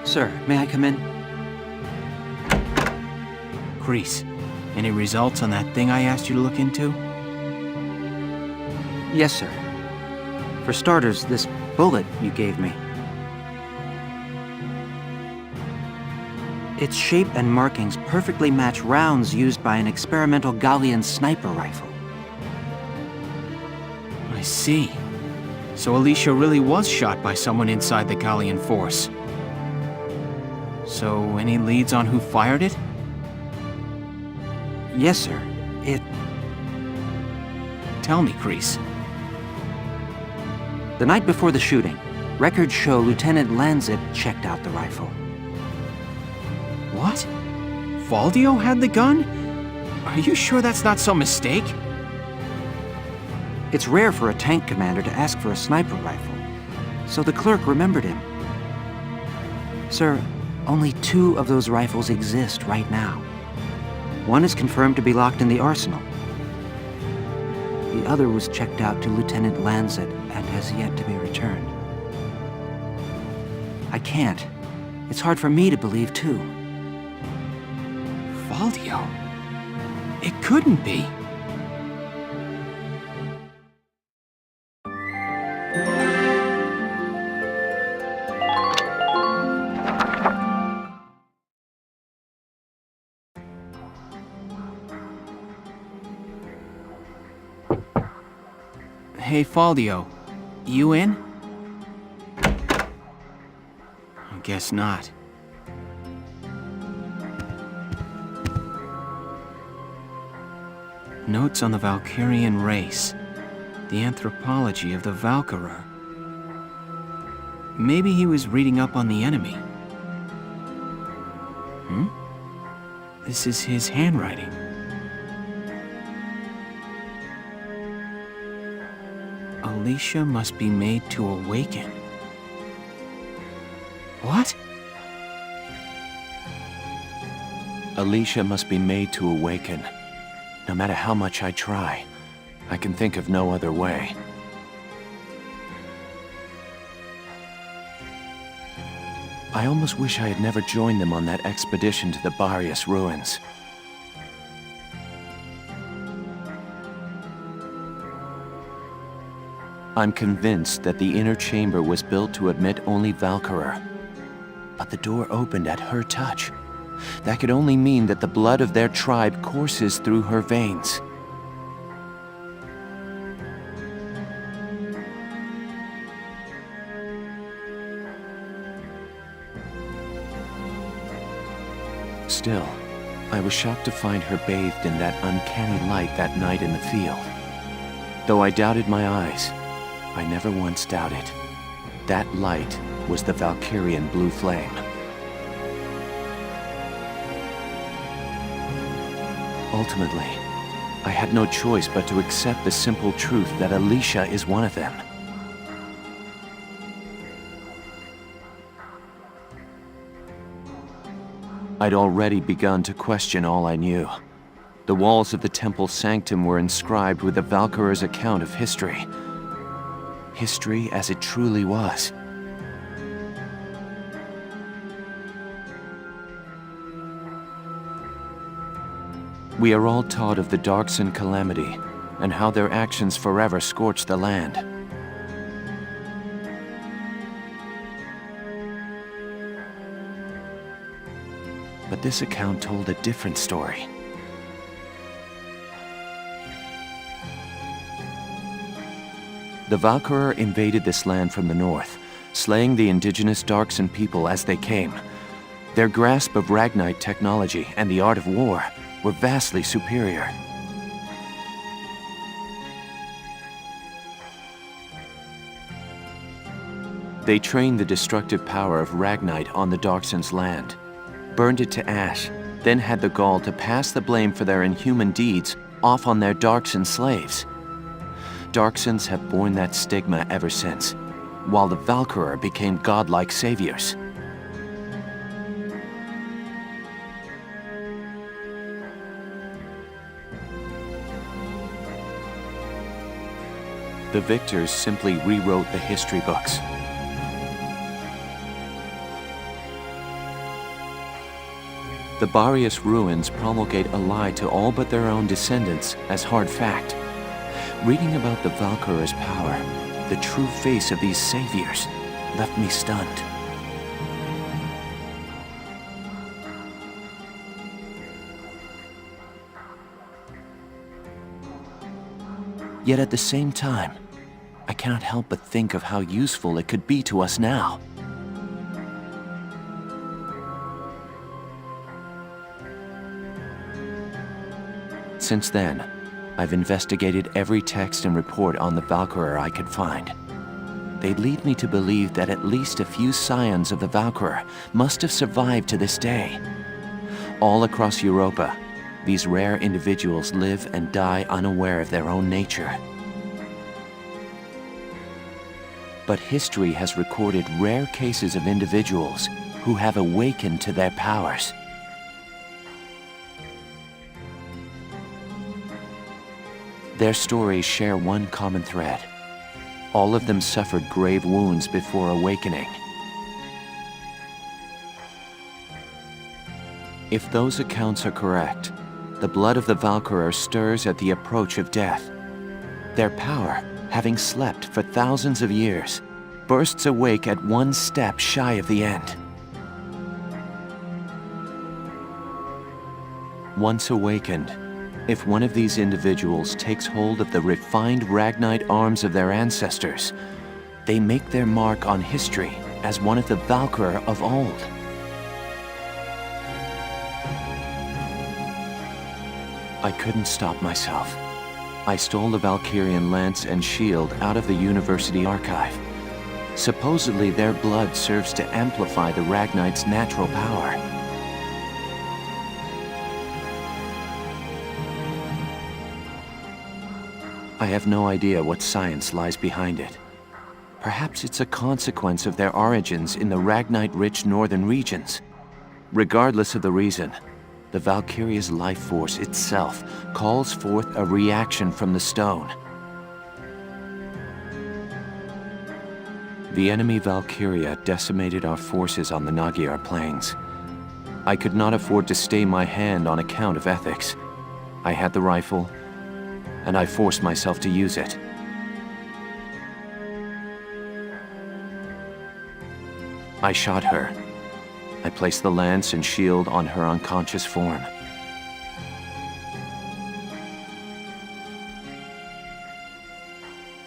Sir, may I come in? Kreese, any results on that thing I asked you to look into? Yes, sir. For starters, this bullet you gave me. Its shape and markings perfectly match rounds used by an experimental Gallian sniper rifle. I see. So Alicia really was shot by someone inside the Gallian force. So, any leads on who fired it? Yes, sir. Tell me, Kreese. The night before the shooting, records show Lieutenant Lanzit checked out the rifle. What? Valdio had the gun? Are you sure that's not some mistake? It's rare for a tank commander to ask for a sniper rifle, so the clerk remembered him. Sir, only 2 of those rifles exist right now. One is confirmed to be locked in the arsenal. The other was checked out to Lieutenant Lanzit and has yet to be returned. I can't. It's hard for me to believe, too. Valdio? It couldn't be. Hey, Valdio. You in? I guess not. Notes on the Valkyrian race. The anthropology of the Valkyria. Maybe he was reading up on the enemy. This is his handwriting. Alicia must be made to awaken. What? Alicia must be made to awaken. No matter how much I try, I can think of no other way. I almost wish I had never joined them on that expedition to the Barrius ruins. I'm convinced that the inner chamber was built to admit only Valkyria. But the door opened at her touch. That could only mean that the blood of their tribe courses through her veins. Still, I was shocked to find her bathed in that uncanny light that night in the field. Though I doubted my eyes, I never once doubted. That light was the Valkyrian blue flame. Ultimately, I had no choice but to accept the simple truth that Alicia is one of them. I'd already begun to question all I knew. The walls of the temple sanctum were inscribed with the Valkyria's account of history. History as it truly was. We are all taught of the Darkson calamity, and how their actions forever scorched the land. But this account told a different story. The Valkyria invaded this land from the north, slaying the indigenous Darkson people as they came. Their grasp of Ragnite technology and the art of war were vastly superior. They trained the destructive power of Ragnite on the Darkson's land, burned it to ash, then had the gall to pass the blame for their inhuman deeds off on their Darkson slaves. Darksons have borne that stigma ever since, while the Valkyria became godlike saviors. The victors simply rewrote the history books. The Barrius ruins promulgate a lie to all but their own descendants as hard fact. Reading about the Valkyria's power, the true face of these saviors, left me stunned. Yet at the same time, I cannot help but think of how useful it could be to us now. Since then, I've investigated every text and report on the Valkyria I could find. They lead me to believe that at least a few scions of the Valkyria must have survived to this day. All across Europa, these rare individuals live and die unaware of their own nature. But history has recorded rare cases of individuals who have awakened to their powers. Their stories share one common thread. All of them suffered grave wounds before awakening. If those accounts are correct, the blood of the Valkyria stirs at the approach of death. Their power, having slept for thousands of years, bursts awake at one step shy of the end. Once awakened, if one of these individuals takes hold of the refined Ragnite arms of their ancestors, they make their mark on history as one of the Valkyria of old. I couldn't stop myself. I stole the Valkyrian lance and shield out of the university archive. Supposedly their blood serves to amplify the Ragnite's natural power. I have no idea what science lies behind it. Perhaps it's a consequence of their origins in the Ragnite-rich northern regions. Regardless of the reason, the Valkyria's life force itself calls forth a reaction from the stone. The enemy Valkyria decimated our forces on the Magyar plains. I could not afford to stay my hand on account of ethics. I had the rifle, and I forced myself to use it. I shot her. I placed the lance and shield on her unconscious form.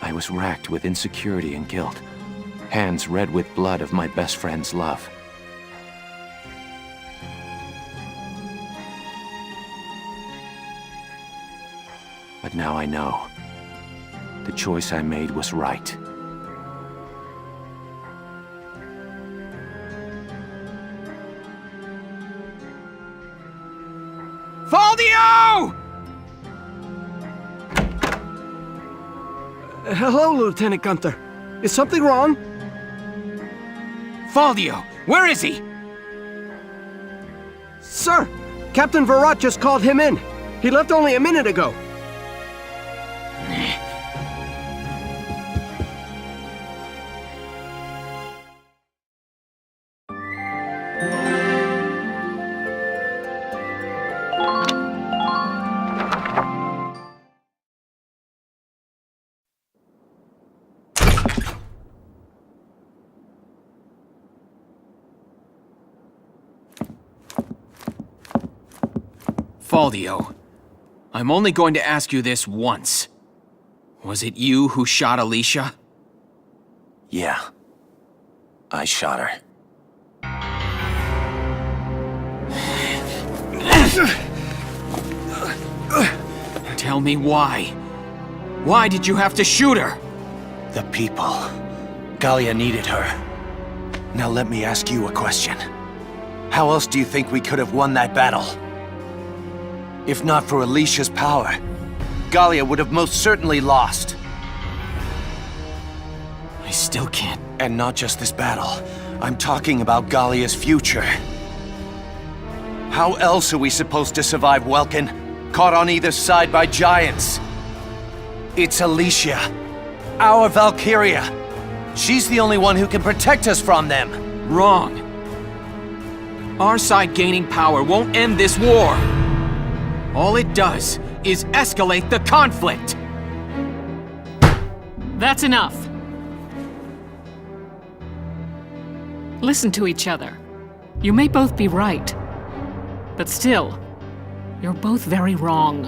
I was racked with insecurity and guilt, hands red with blood of my best friend's love. But now I know. The choice I made was right. Faldio! Hello, Lieutenant Gunther. Is something wrong? Faldio, where is he? Sir, Captain Virat just called him in. He left only a minute ago. Faldio, I'm only going to ask you this once. Was it you who shot Alicia? Yeah. I shot her. Tell me why. Why did you have to shoot her? The people. Gallia needed her. Now let me ask you a question. How else do you think we could have won that battle? If not for Alicia's power, Gallia would have most certainly lost. I still can't. And not just this battle. I'm talking about Gallia's future. How else are we supposed to survive Welkin, caught on either side by giants? It's Alicia, our Valkyria. She's the only one who can protect us from them. Wrong. Our side gaining power won't end this war. All it does is escalate the conflict. That's enough. Listen to each other. You may both be right, but still, you're both very wrong.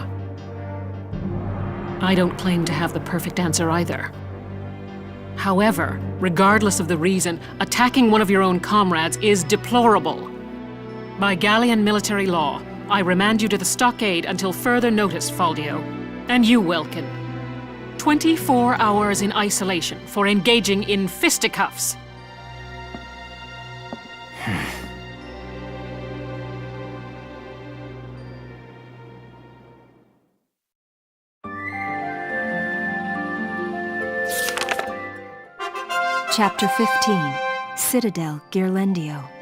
I don't claim to have the perfect answer either. However, regardless of the reason, attacking one of your own comrades is deplorable. By Gallian military law, I remand you to the stockade until further notice, Faldio. And you, Welkin. 24 hours in isolation for engaging in fisticuffs. Chapter 15, Citadel Ghirlandaio.